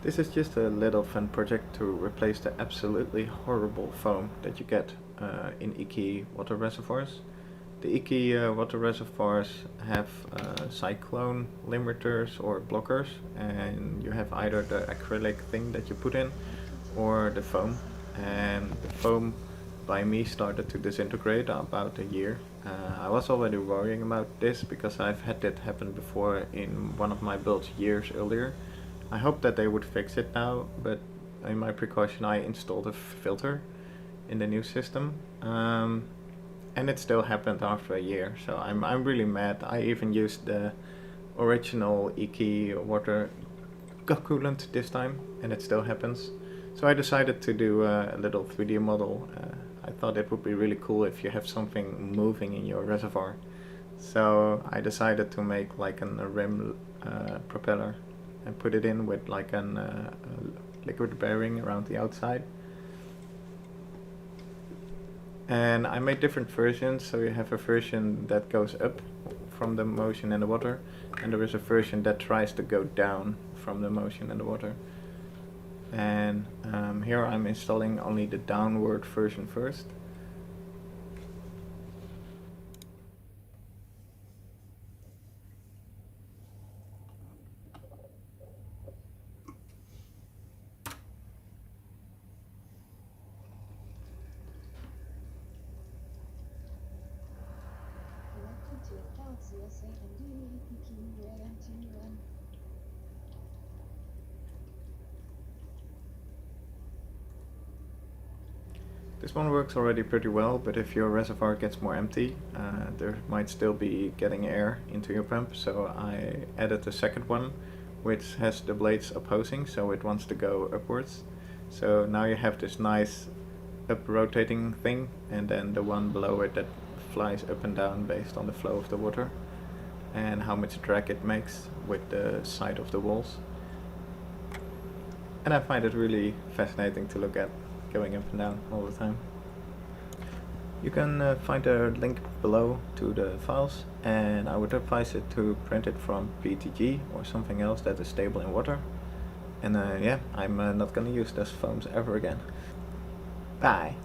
This is just a little fun project to replace the absolutely horrible foam that you get in icky water reservoirs. The icky water reservoirs have cyclone limiters or blockers, and you have either the acrylic thing that you put in or the foam. And the foam by me started to disintegrate about a year. I was already worrying about this because I've had it happen before in one of my builds years earlier. I hope that they would fix it now, but in my precaution I installed a filter in the new system. And it still happened after a year, so I'm really mad. I even used the original icky water coolant this time, and it still happens. So I decided to do a little 3D model. I thought it would be really cool if you have something moving in your reservoir. So I decided to make like a rim propeller and put it in with like a liquid bearing around the outside. And I made different versions, so you have a version that goes up from the motion in the water, and there is a version that tries to go down from the motion in the water. And here I'm installing only the downward version first. This one works already pretty well, but if your reservoir gets more empty, there might still be getting air into your pump, so I added a second one which has the blades opposing, so it wants to go upwards. So now you have this nice up rotating thing, and then the one below it that flies up and down based on the flow of the water and how much drag it makes with the side of the walls. And I find it really fascinating to look at, going up and down all the time. You can find a link below to the files, and I would advise it to print it from PETG or something else that is stable in water. And yeah, I'm not gonna use those foams ever again. Bye!